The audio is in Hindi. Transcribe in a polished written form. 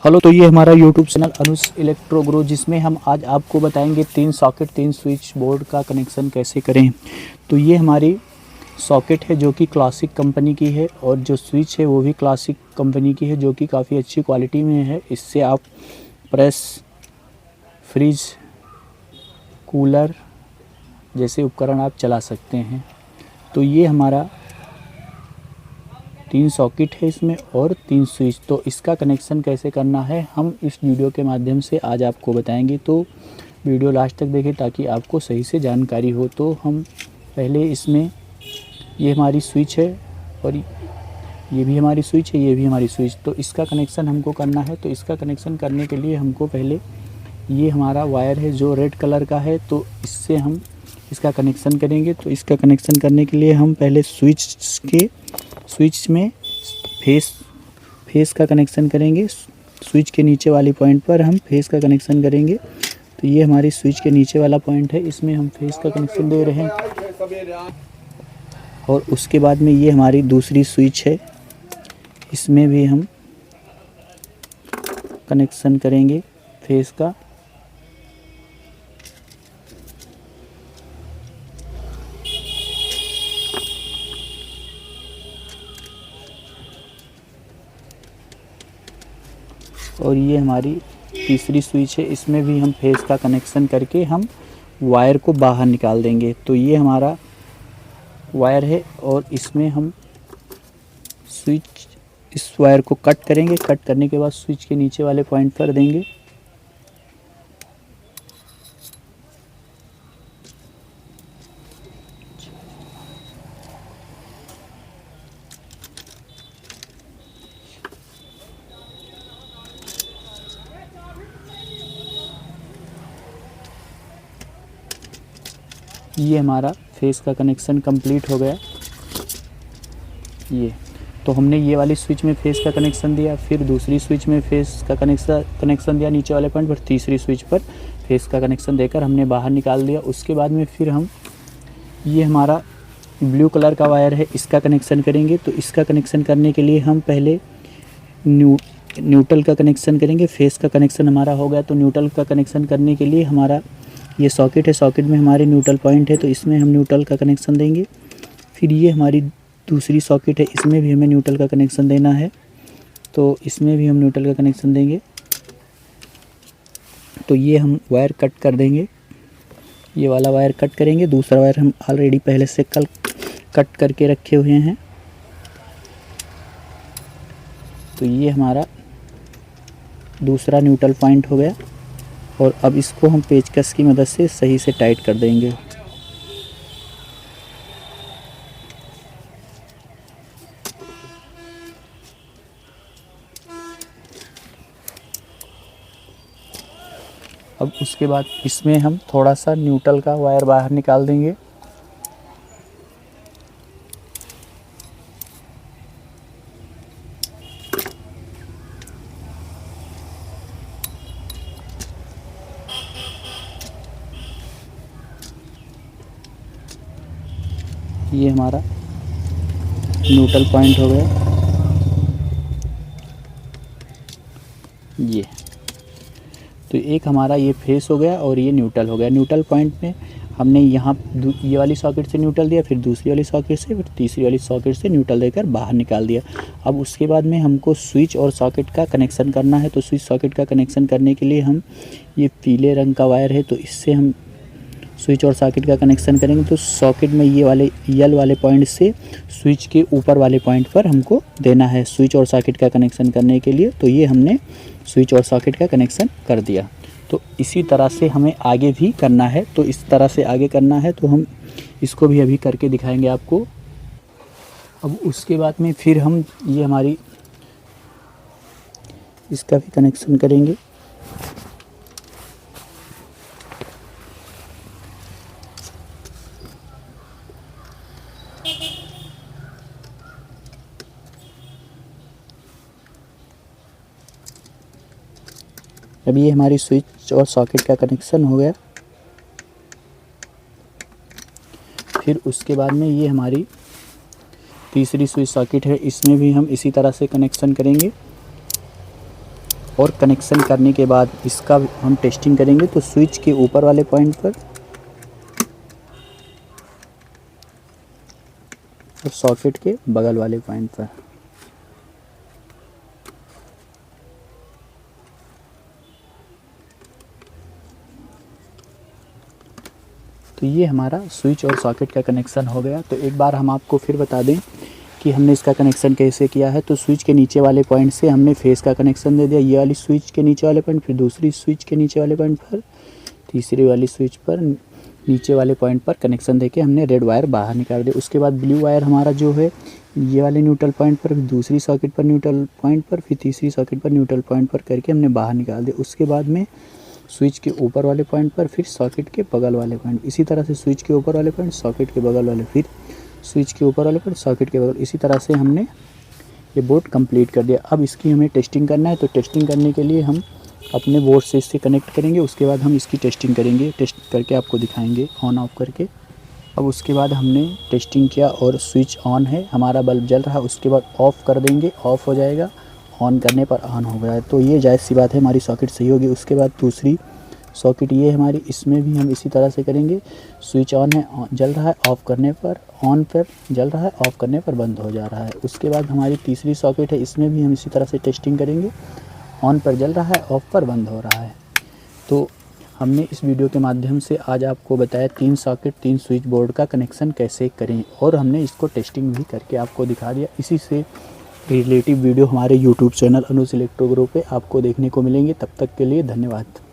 हेलो, तो ये हमारा यूट्यूब चैनल अनुज इलेक्ट्रो ग्रो, जिसमें हम आज आपको बताएंगे 3 सॉकेट 3 स्विच बोर्ड का कनेक्शन कैसे करें। तो ये हमारी सॉकेट है जो कि क्लासिक कंपनी की है, और जो स्विच है वो भी क्लासिक कंपनी की है जो कि काफ़ी अच्छी क्वालिटी में है। इससे आप प्रेस, फ्रिज, कूलर जैसे उपकरण आप चला सकते हैं। तो ये हमारा 3 सॉकेट है इसमें और 3 स्विच। तो इसका कनेक्शन कैसे करना है हम इस वीडियो के माध्यम से आज आपको बताएंगे। तो वीडियो लास्ट तक देखें ताकि आपको सही से जानकारी हो। तो हम पहले इसमें, ये हमारी स्विच है और ये भी हमारी स्विच है, ये भी हमारी स्विच। तो इसका कनेक्शन हमको करना है। तो इसका कनेक्शन करने के लिए हमको पहले, ये हमारा वायर है जो रेड कलर का है, तो इससे हम इसका कनेक्शन करेंगे। तो इसका कनेक्शन करने के लिए हम पहले स्विच में फेस का कनेक्शन करेंगे। स्विच के नीचे वाली पॉइंट पर हम फेस का कनेक्शन करेंगे। तो ये हमारी स्विच के नीचे वाला पॉइंट है, इसमें हम फेस का कनेक्शन दे रहे हैं। और उसके बाद में ये हमारी दूसरी स्विच है, इसमें भी हम कनेक्शन करेंगे फेस का। और ये हमारी तीसरी स्विच है, इसमें भी हम फेस का कनेक्शन करके हम वायर को बाहर निकाल देंगे। तो ये हमारा वायर है और इसमें हम इस वायर को कट करेंगे। कट करने के बाद स्विच के नीचे वाले पॉइंट पर देंगे। ये हमारा फेस का कनेक्शन कंप्लीट हो गया। ये तो हमने ये वाली स्विच में फेस का कनेक्शन दिया, फिर दूसरी स्विच में फेस का कनेक्शन दिया नीचे वाले पॉइंट पर, तीसरी स्विच पर फेस का कनेक्शन देकर हमने बाहर निकाल दिया। उसके बाद में फिर हम, ये हमारा ब्लू कलर का वायर है, इसका कनेक्शन करेंगे। तो इसका कनेक्शन करने के लिए हम पहले न्यूट्रल का कनेक्शन करेंगे। फेस का कनेक्शन हमारा हो गया, तो न्यूट्रल का कनेक्शन करने के लिए हमारा ये सॉकेट है, सॉकेट में हमारे न्यूट्रल पॉइंट है, तो इसमें हम न्यूट्रल का कनेक्शन देंगे। फिर ये हमारी दूसरी सॉकेट है, इसमें भी हमें न्यूट्रल का कनेक्शन देना है, तो इसमें भी हम न्यूट्रल का कनेक्शन देंगे। तो ये हम वायर कट कर देंगे, ये वाला वायर कट करेंगे। दूसरा वायर हम ऑलरेडी पहले से कट करके रखे हुए हैं। तो ये हमारा दूसरा न्यूट्रल पॉइंट हो गया, और अब इसको हम पेचकस की मदद से सही से टाइट कर देंगे। अब उसके बाद इसमें हम थोड़ा सा न्यूट्रल का वायर बाहर निकाल देंगे। ये हमारा न्यूट्रल पॉइंट हो गया। ये तो एक हमारा ये फेस हो गया और ये न्यूट्रल हो गया। न्यूट्रल पॉइंट में हमने यहाँ ये वाली सॉकेट से न्यूट्रल दिया, फिर दूसरी वाली सॉकेट से, फिर तीसरी वाली सॉकेट से न्यूट्रल देकर बाहर निकाल दिया। अब उसके बाद में हमको स्विच और सॉकेट का कनेक्शन करना है। तो स्विच सॉकेट का कनेक्शन करने के लिए हम, ये पीले रंग का वायर है, तो इससे हम स्विच और सॉकेट का कनेक्शन करेंगे। तो सॉकेट में ये वाले यल वाले पॉइंट से स्विच के ऊपर वाले पॉइंट पर हमको देना है स्विच और सॉकेट का कनेक्शन करने के लिए। तो ये हमने स्विच और सॉकेट का कनेक्शन कर दिया। तो इसी तरह से हमें आगे भी करना है। तो इस तरह से आगे करना है, तो हम इसको भी अभी करके दिखाएंगे आपको। अब उसके बाद में फिर हम, ये हमारी, इसका भी कनेक्शन करेंगे। अब ये हमारी स्विच और सॉकेट का कनेक्शन हो गया। फिर उसके बाद में ये हमारी तीसरी स्विच सॉकेट है, इसमें भी हम इसी तरह से कनेक्शन करेंगे। और कनेक्शन करने के बाद इसका हम टेस्टिंग करेंगे। तो स्विच के ऊपर वाले पॉइंट पर और सॉकेट के बगल वाले पॉइंट पर। तो ये हमारा स्विच और सॉकेट का कनेक्शन हो गया। तो एक बार हम आपको फिर बता दें कि हमने इसका कनेक्शन कैसे किया है। तो स्विच के नीचे वाले पॉइंट से हमने फेस का कनेक्शन दे दिया, ये वाली स्विच के नीचे वाले पॉइंट, फिर दूसरी स्विच के नीचे वाले पॉइंट पर, तीसरी वाली स्विच पर नीचे वाले पॉइंट पर कनेक्शन देके हमने रेड वायर बाहर निकाल दिया। उसके बाद ब्लू वायर हमारा जो है ये वाले न्यूट्रल पॉइंट पर, फिर दूसरी सॉकेट पर न्यूट्रल पॉइंट पर, फिर तीसरी सॉकेट पर न्यूट्रल पॉइंट पर करके हमने बाहर निकाल दिया। उसके बाद में स्विच के ऊपर वाले पॉइंट पर, फिर सॉकेट के बगल वाले पॉइंट, इसी तरह से स्विच के ऊपर वाले पॉइंट, सॉकेट के बगल वाले, फिर स्विच के ऊपर वाले पॉइंट, सॉकेट के बगल, इसी तरह से हमने ये बोर्ड कंप्लीट कर दिया। अब इसकी हमें टेस्टिंग करना है। तो टेस्टिंग करने के लिए हम अपने बोर्ड से इससे कनेक्ट करेंगे, उसके बाद हम इसकी टेस्टिंग करेंगे, टेस्ट करके आपको दिखाएंगे ऑन ऑफ करके। अब उसके बाद हमने टेस्टिंग किया और स्विच ऑन है, हमारा बल्ब जल रहा है। उसके बाद ऑफ़ कर देंगे, ऑफ़ हो जाएगा, ऑन करने पर ऑन हो गया। तो ये जायज़ सी बात है, हमारी सॉकेट सही होगी। उसके बाद दूसरी सॉकेट ये हमारी, इसमें भी हम इसी तरह से करेंगे। स्विच ऑन है, जल रहा है, ऑफ़ करने पर ऑन पर जल रहा है, ऑफ़ करने पर बंद हो जा रहा है। उसके बाद हमारी तीसरी सॉकेट है, इसमें भी हम इसी तरह से टेस्टिंग करेंगे, ऑन पर जल रहा है, ऑफ़ पर बंद हो रहा है। तो हमने इस वीडियो के माध्यम से आज आपको बताया 3 सॉकेट 3 स्विच बोर्ड का कनेक्शन कैसे करें, और हमने इसको टेस्टिंग भी करके आपको दिखा दिया। इसी से रिलेटिव वीडियो हमारे यूट्यूब चैनल अनुज इलेक्ट्रो ग्रुप पे आपको देखने को मिलेंगे। तब तक के लिए धन्यवाद।